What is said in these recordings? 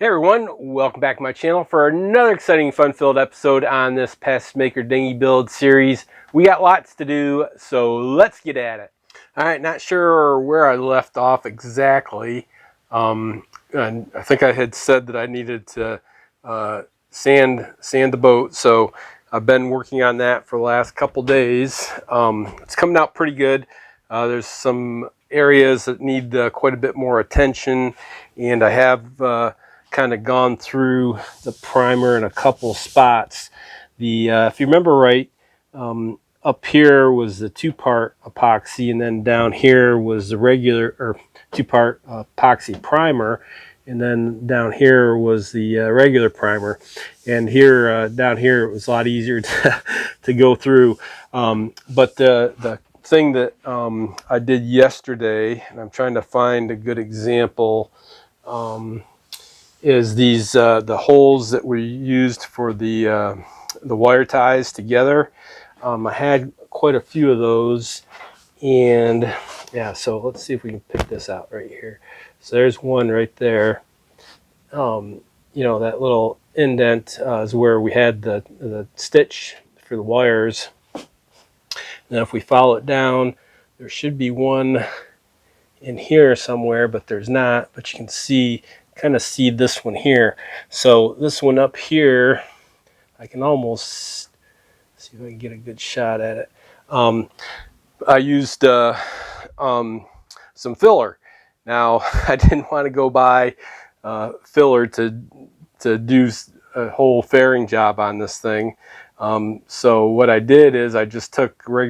Hey everyone, welcome back to my channel for another exciting fun-filled episode on this Pest-Maker Dinghy build series. We got lots to do, so let's get at it. Alright, not sure where I left off exactly. And I think I had said that I needed to sand the boat, so I've been working on that for the last couple days. It's coming out pretty good. There's some areas that need quite a bit more attention, and I have kind of gone through the primer in a couple spots. If you remember right, up here was the two-part epoxy, and then down here was the regular or two-part epoxy primer, and then down here was the regular primer. And here down here it was a lot easier to go through. But the thing that I did yesterday, and I'm trying to find a good example, is these the holes that we used for the wire ties together. I had quite a few of those, and yeah, so let's see if we can pick this out right here. So there's one right there. You know, that little indent is where we had the stitch for the wires. Now if we follow it down, there should be one in here somewhere, but there's not. But you can see, kind of see this one here. So this one up here, I can almost see if I can get a good shot at it. I used some filler. Now I didn't want to go buy filler to do a whole fairing job on this thing. So what I did is I just took my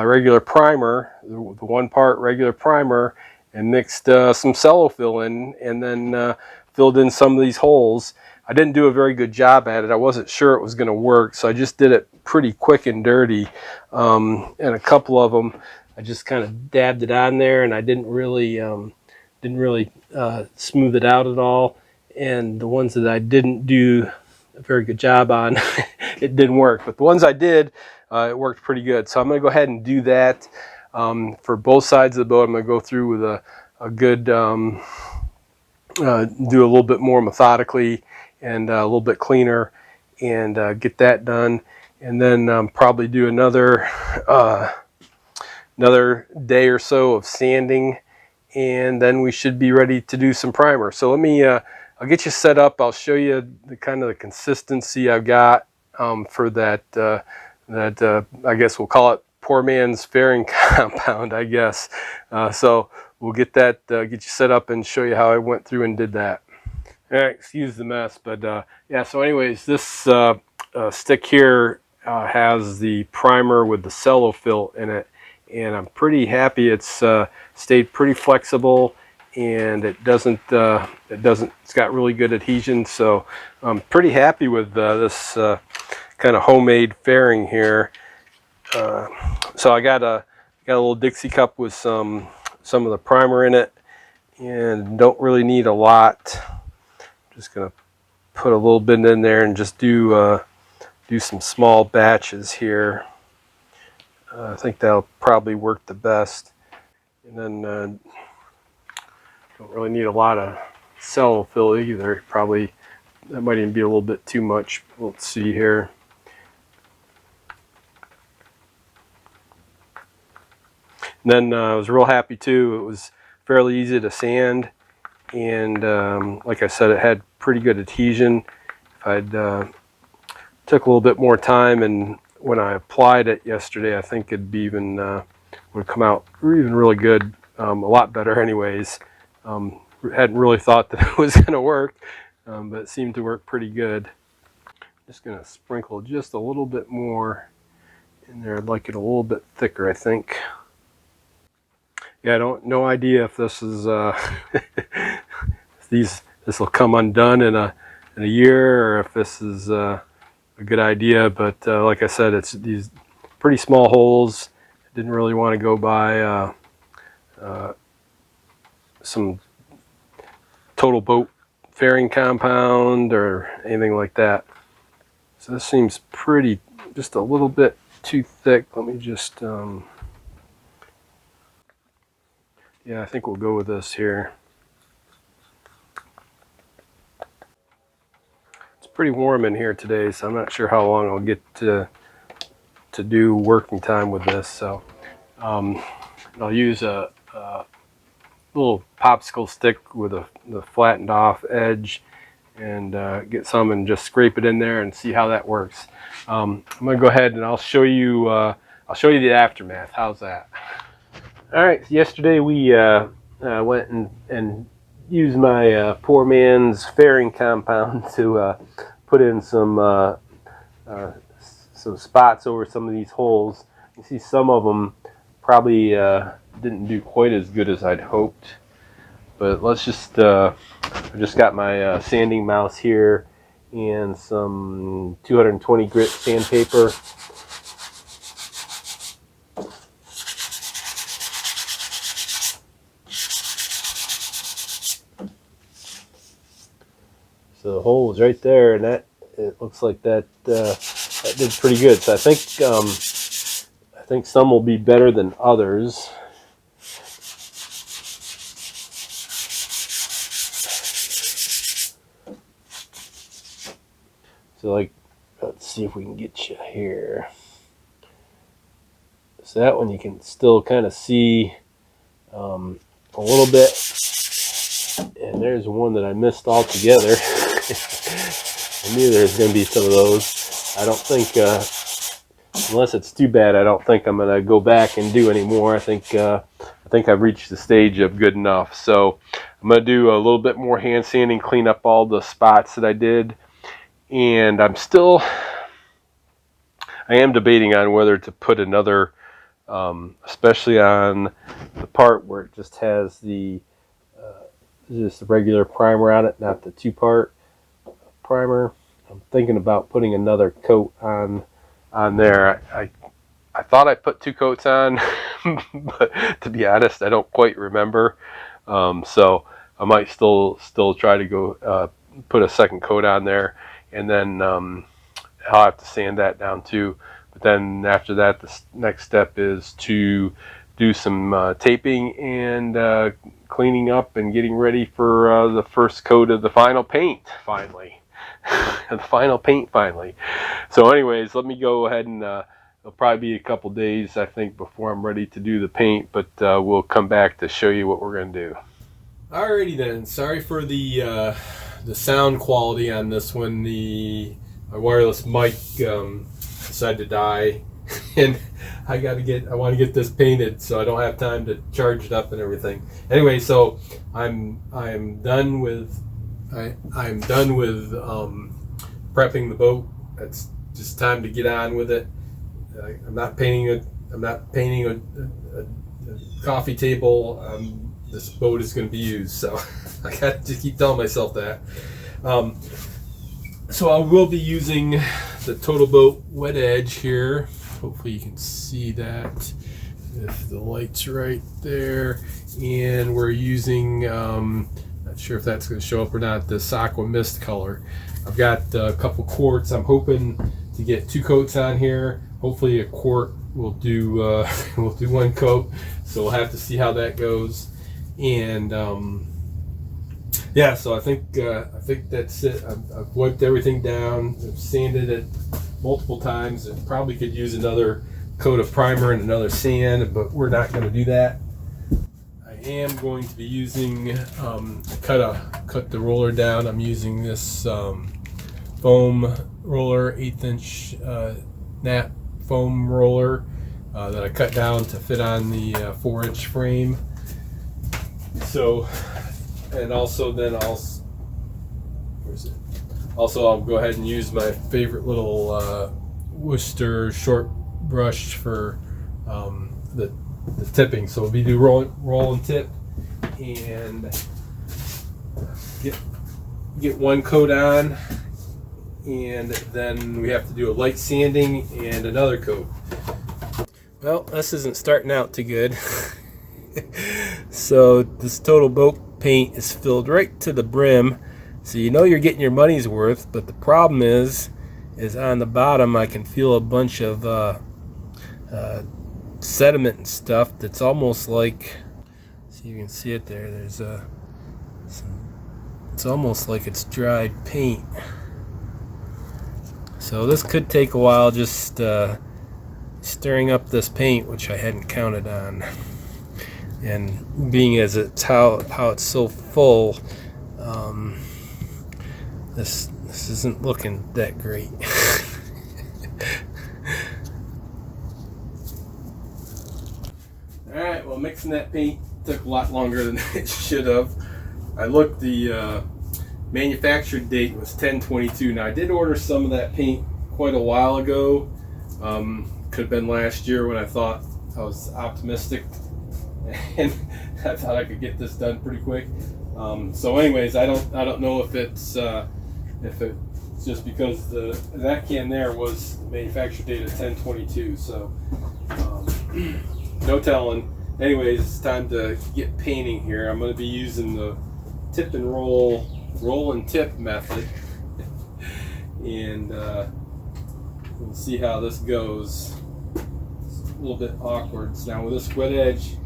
regular primer, the one part regular primer, and mixed some Cellofill in, and then filled in some of these holes. I didn't do a very good job at it. I wasn't sure it was going to work, so I just did it pretty quick and dirty. And a couple of them, I just kind of dabbed it on there, and I didn't really smooth it out at all. And the ones that I didn't do a very good job on, it didn't work. But the ones I did, it worked pretty good. So I'm going to go ahead and do that for both sides of the boat. I'm going to go through with a good, do a little bit more methodically and a little bit cleaner, and get that done. And then probably do another day or so of sanding, and then we should be ready to do some primer. So let me I'll get you set up. I'll show you the kind of the consistency I've got for that I guess we'll call it poor man's fairing compound, I guess. So we'll get that get you set up and show you how I went through and did that. All right, excuse the mess, but yeah, so anyways, this stick here has the primer with the Cellofill in it, and I'm pretty happy. It's stayed pretty flexible, and it's got really good adhesion, so I'm pretty happy with this kind of homemade fairing here. So I got a little Dixie cup with some of the primer in it, and don't really need a lot. Just gonna put a little bit in there and just do some small batches here. I think that'll probably work the best. And then don't really need a lot of Cellofill either. Probably that might even be a little bit too much. Let's see here. And then I was real happy too. It was fairly easy to sand, and like I said, it had pretty good adhesion. If I'd took a little bit more time, and when I applied it yesterday, I think it'd be even would come out even really good, a lot better anyways. Hadn't really thought that it was going to work, but it seemed to work pretty good. Just going to sprinkle just a little bit more in there. I'd like it a little bit thicker, I think. Yeah, no idea if this is this will come undone in a year, or if this is a good idea. But like I said, it's these pretty small holes. I didn't really want to go buy some total boat fairing compound or anything like that. So this seems pretty, just a little bit too thick. Let me just yeah, I think we'll go with this here. pretty warm in here today, so I'm not sure how long I'll get to do working time with this. So I'll use a little popsicle stick with the flattened off edge, and get some and just scrape it in there and see how that works. I'm gonna go ahead and I'll show you the aftermath. How's that? All right, yesterday we went and used my poor man's fairing compound to put in some spots over some of these holes. You see some of them probably didn't do quite as good as I'd hoped, but let's just I just got my sanding mouse here and some 220 grit sandpaper. So the hole was right there, and that it looks like that that did pretty good. So I think some will be better than others. So like, let's see if we can get you here. So that one you can still kind of see a little bit. And there's one that I missed altogether. I knew there was going to be some of those. I don't think, unless it's too bad, I don't think I'm going to go back and do any more. I think I've reached the stage of good enough. So I'm going to do a little bit more hand sanding, clean up all the spots that I did. And I am debating on whether to put another, especially on the part where it just has just the regular primer on it, not the two-part primer. I'm thinking about putting another coat on there. I thought I put 2 coats on, but to be honest, I don't quite remember. So I might still try to go put a second coat on there, and then I'll have to sand that down too. But then after that, the next step is to do some taping and cleaning up and getting ready for the first coat of the final paint finally. The final paint finally. So anyways, let me go ahead and it'll probably be a couple days, I think, before I'm ready to do the paint, but we'll come back to show you what we're going to do. Alrighty then, sorry for the sound quality on this one. My wireless mic decided to die, and I want to get this painted, so I don't have time to charge it up and everything. Anyway, so I'm done with prepping the boat. It's just time to get on with it. I'm not painting a coffee table. This boat is going to be used, so I got to keep telling myself that. So I will be using the Total Boat Wet Edge here. Hopefully you can see that if the light's right there. And we're using, not sure if that's going to show up or not, this Aqua Mist color. I've got a couple quarts. I'm hoping to get 2 coats on here. Hopefully a quart will do will do 1 coat. So we'll have to see how that goes. And yeah, so I think that's it. I've wiped everything down. I've sanded it multiple times. I probably could use another coat of primer and another sand, but we're not going to do that. I am going to be using cut the roller down. I'm using this foam roller, 1/8 inch nap foam roller that I cut down to fit on the 4-inch frame. So, and also then I'll go ahead and use my favorite little Worcester short brush for the tipping. So we'll do roll and tip, and get 1 coat on, and then we have to do a light sanding and another coat. Well, this isn't starting out too good. So this Total Boat paint is filled right to the brim, so you know you're getting your money's worth. But the problem is on the bottom I can feel a bunch of sediment and stuff that's almost like, see, you can see it there, there's it's almost like it's dried paint. So this could take a while, just stirring up this paint, which I hadn't counted on. And being as it's how it's so full, this isn't looking that great. All right, well, mixing that paint took a lot longer than it should have. I looked, the manufactured date was 10/22. Now I did order some of that paint quite a while ago. Could have been last year when I thought I was optimistic and I thought I could get this done pretty quick. So anyways, I don't know if it's just because that can there was manufactured date of 10/22. So no telling. Anyways, it's time to get painting here. I'm going to be using the tip and roll and tip method, and we'll see how this goes. It's a little bit awkward. So now with this wet edge,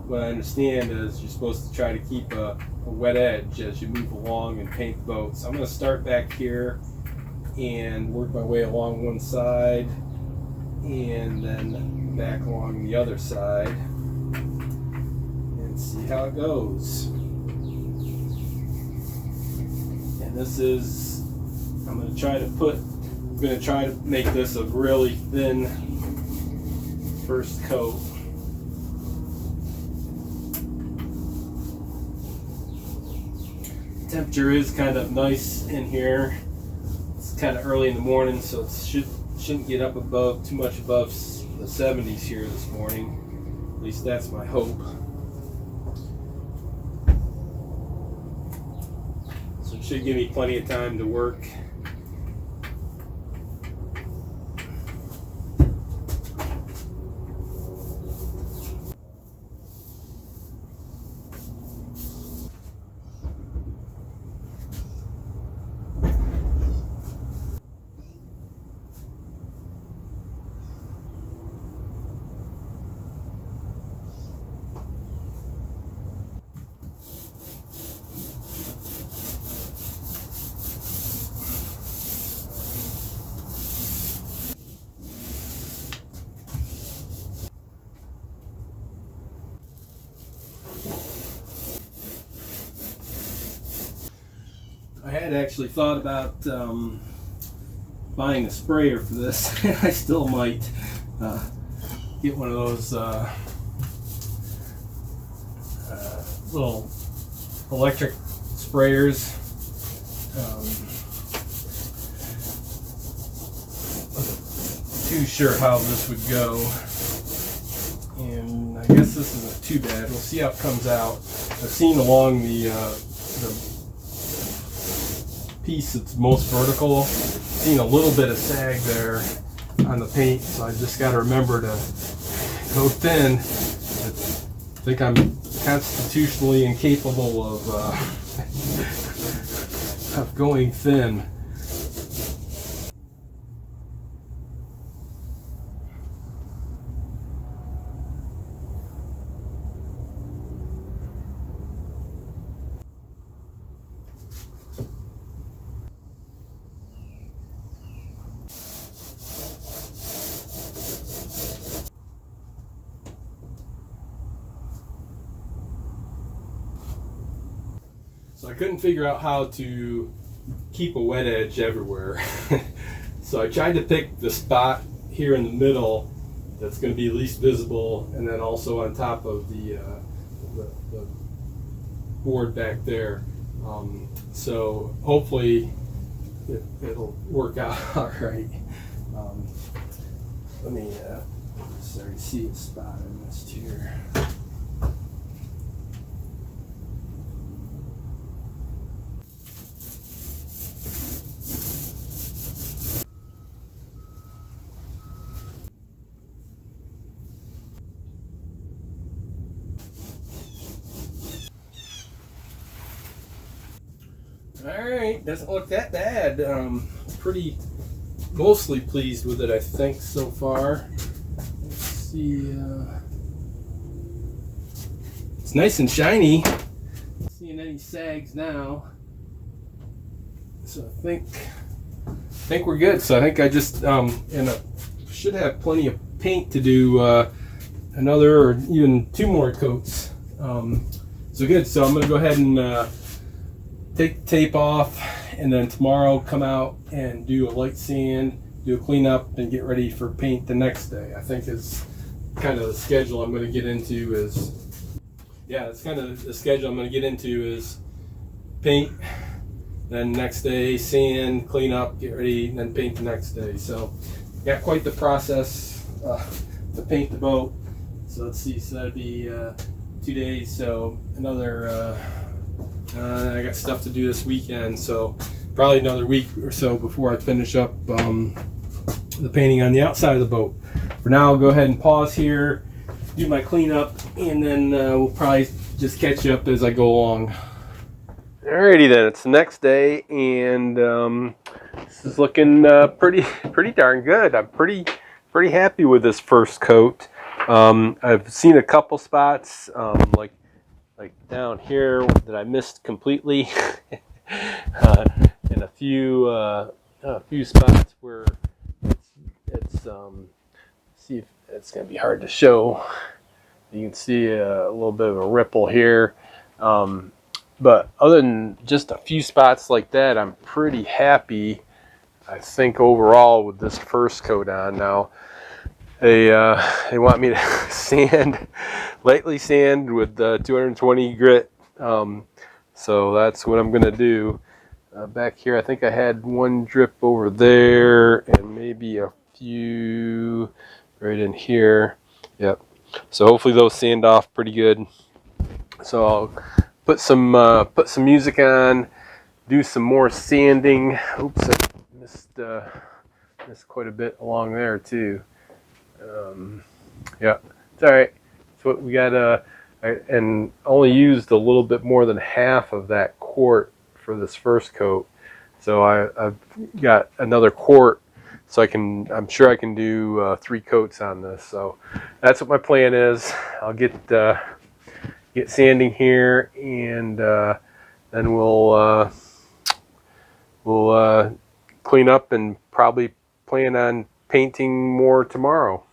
what I understand is you're supposed to try to keep a wet edge as you move along and paint the boat. So I'm going to start back here and work my way along one side, and then back along the other side, and see how it goes. And this is, I'm going to try to make this a really thin first coat. Temperature is kind of nice in here. It's kind of early in the morning, so it shouldn't get up too much above the 70s here this morning. At least that's my hope. So it should give me plenty of time to work. I had actually thought about buying a sprayer for this. I still might get one of those little electric sprayers. Wasn't too sure how this would go, and I guess this isn't too bad. We'll see how it comes out. I've seen along the piece that's most vertical, seen a little bit of sag there on the paint, so I just got to remember to go thin. I think I'm constitutionally incapable of going thin. So I couldn't figure out how to keep a wet edge everywhere. So I tried to pick the spot here in the middle that's going to be least visible, and then also on top of the board back there. So hopefully it'll work out all right. Let me start to see a spot I missed here. Alright, doesn't look that bad. Mostly pleased with it, I think, so far. Let's see. It's nice and shiny. Not seeing any sags now. So I think think we're good. So I think I just and I should have plenty of paint to do another or even 2 more coats. So good. So I'm going to go ahead and take the tape off, and then tomorrow come out and do a light sand, do a cleanup, and get ready for paint the next day. I think is kind of the schedule I'm going to get into that's kind of the schedule I'm going to get into is paint, then next day sand, clean up, get ready, and then paint the next day. So got quite the process to paint the boat. So let's see, so that'd be 2 days. So another I got stuff to do this weekend, so probably another week or so before I finish up the painting on the outside of the boat. For now, I'll go ahead and pause here, do my cleanup, and then we'll probably just catch up as I go along. Alrighty then, it's the next day, and this is looking pretty darn good. I'm pretty happy with this first coat. I've seen a couple spots like down here that I missed completely, and a few spots where it's see if it's going to be hard to show. You can see a little bit of a ripple here, but other than just a few spots like that, I'm pretty happy, I think, overall with this first coat on. Now they want me to lightly sand with 220 grit, so that's what I'm gonna do. Back here, I think I had 1 drip over there, and maybe a few right in here. Yep. So hopefully those sand off pretty good. So I'll put some music on, do some more sanding. Oops, I missed quite a bit along there too. Yeah, it's all right. So we got and only used a little bit more than half of that quart for this first coat. So I've got another quart, so I'm sure I can do 3 coats on this. So that's what my plan is. I'll get sanding here, and then we'll clean up and probably plan on painting more tomorrow.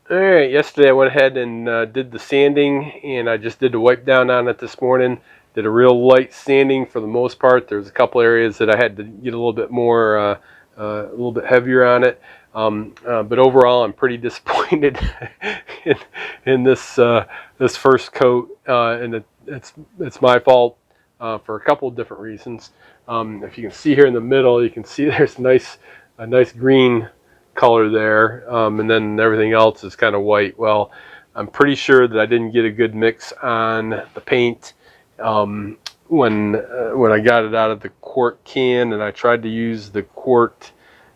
All right, yesterday I went ahead and did the sanding, and I just did the wipe down on it this morning. Did a real light sanding for the most part. There's a couple areas that I had to get a little bit more, a little bit heavier on it. But overall, I'm pretty disappointed in this first coat, and it's my fault for a couple of different reasons. If you can see here in the middle, you can see there's a nice green color there, and then everything else is kind of white. Well, I'm pretty sure that I didn't get a good mix on the paint when I got it out of the quart can, and I tried to use the quart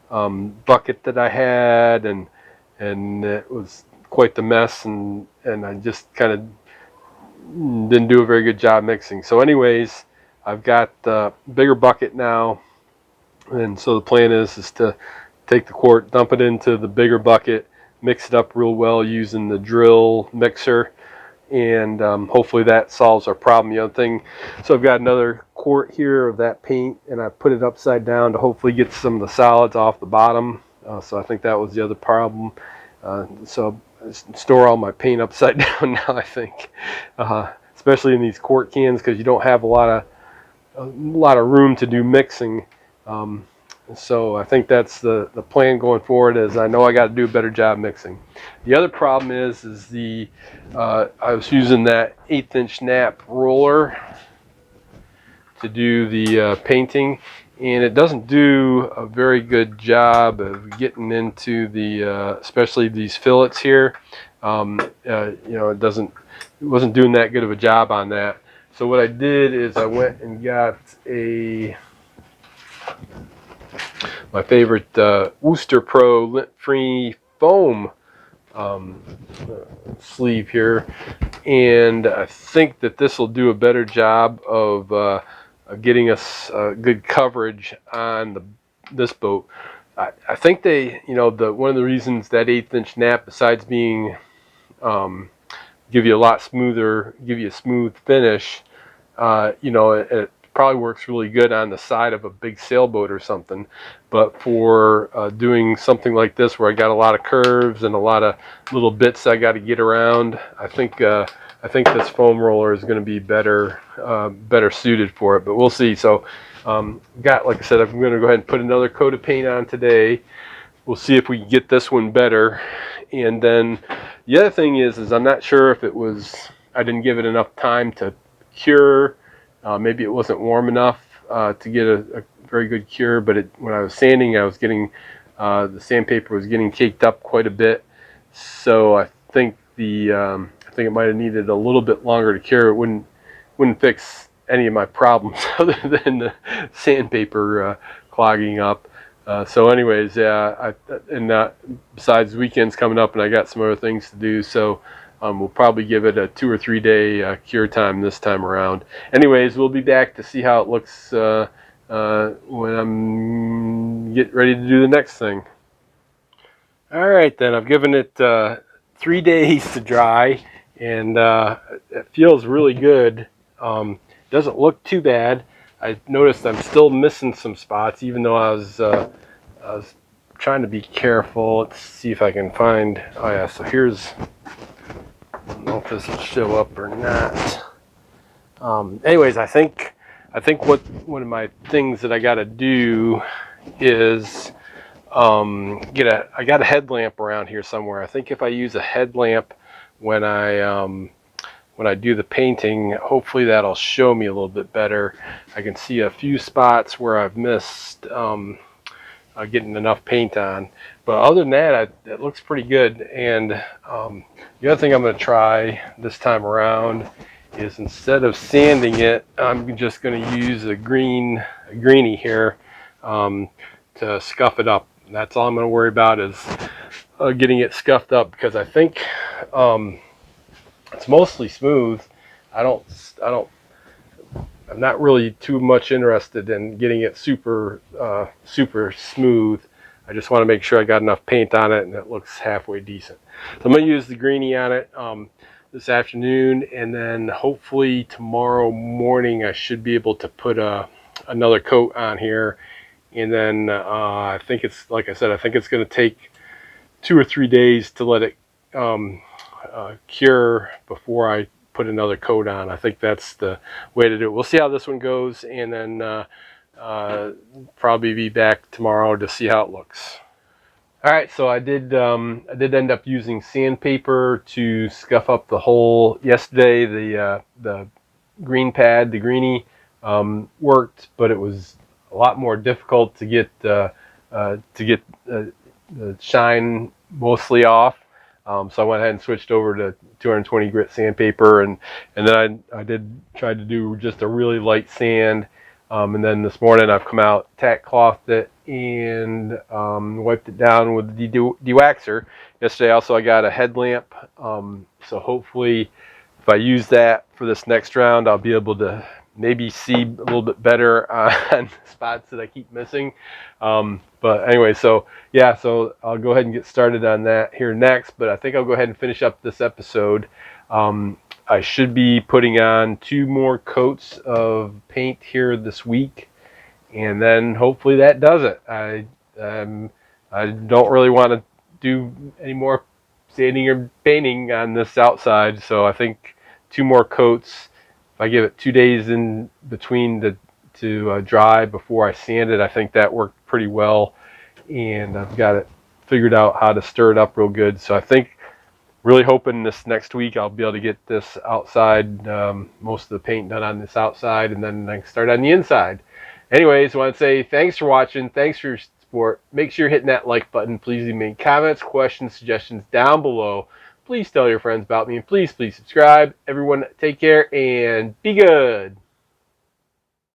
bucket that I had, and it was quite the mess, and I just kind of didn't do a very good job mixing. So anyways, I've got the bigger bucket now, and so the plan is to take the quart, dump it into the bigger bucket, mix it up real well using the drill mixer, and hopefully that solves our problem. The other thing, so I've got another quart here of that paint, and I put it upside down to hopefully get some of the solids off the bottom. So I think that was the other problem. So I store all my paint upside down now, I think, especially in these quart cans, because you don't have a lot of room to do mixing. So I think that's the plan going forward, is I know I got to do a better job mixing. The other problem is I was using that 1/8" nap roller to do the painting, and it doesn't do a very good job of getting into the especially these fillets here. It wasn't doing that good of a job on that. So what I did is I went and got my favorite Wooster Pro lint-free foam sleeve here, and I think that this will do a better job of getting us good coverage on this boat. I think one of the reasons that 1/8" nap, besides being give you a smooth finish, it probably works really good on the side of a big sailboat or something. But for doing something like this where I got a lot of curves and a lot of little bits I got to get around, I think this foam roller is going to be better suited for it. But we'll see. So like I said, I'm going to go ahead and put another coat of paint on today. We'll see if we can get this one better. And then the other thing is I'm not sure if I didn't give it enough time to cure. Maybe it wasn't warm enough to get a very good cure, but when I was sanding, I was getting the sandpaper was getting caked up quite a bit. So I think it might have needed a little bit longer to cure. It wouldn't fix any of my problems other than the sandpaper clogging up. So anyways, yeah, besides weekends coming up, and I got some other things to do, so we'll probably give it a 2 or 3 day cure time this time around. Anyways, we'll be back to see how it looks when I'm getting ready to do the next thing. All right, then I've given it 3 days to dry, and it feels really good. Doesn't look too bad. I noticed I'm still missing some spots, even though I was trying to be careful. Let's see if I can find. Oh yeah, so here's. I don't know if this will show up or not. Anyways, I think one of my things that I got to do is I got a headlamp around here somewhere. I think if I use a headlamp when I do the painting, hopefully that'll show me a little bit better. I can see a few spots where I've missed getting enough paint on. But other than that, it looks pretty good. And the other thing I'm going to try this time around is instead of sanding it, I'm just going to use a greenie here to scuff it up. And that's all I'm going to worry about is getting it scuffed up, because I think it's mostly smooth. I'm not really too much interested in getting it super smooth. I just want to make sure I got enough paint on it and it looks halfway decent. So I'm going to use the greenie on it this afternoon, and then hopefully tomorrow morning I should be able to put another coat on here. And then I think it's, like I said, I think it's going to take 2 or 3 days to let it cure before I put another coat on. I think that's the way to do it. We'll see how this one goes, and then probably be back tomorrow to see how it looks. All right, so I did end up using sandpaper to scuff up the hole yesterday. The green pad, the greenie, worked, but it was a lot more difficult to get the shine mostly off. So I went ahead and switched over to 220 grit sandpaper, and then I did try to do just a really light sand. And then this morning I've come out, tack clothed it, and wiped it down with the dewaxer. Yesterday also I got a headlamp, so hopefully if I use that for this next round, I'll be able to maybe see a little bit better on spots that I keep missing. But anyway, so yeah, so I'll go ahead and get started on that here next, but I think I'll go ahead and finish up this episode. I should be putting on 2 more coats of paint here this week, and then hopefully that does it. I don't really want to do any more sanding or painting on this outside, so I think 2 more coats. If I give it 2 days in between to dry before I sand it, I think that worked pretty well, and I've got it figured out how to stir it up real good. So I think, really hoping this next week I'll be able to get this outside, most of the paint done on this outside, and then I can start on the inside. Anyways, I want to say thanks for watching. Thanks for your support. Make sure you're hitting that like button. Please leave me comments, questions, suggestions down below. Please tell your friends about me, and please subscribe. Everyone, take care and be good.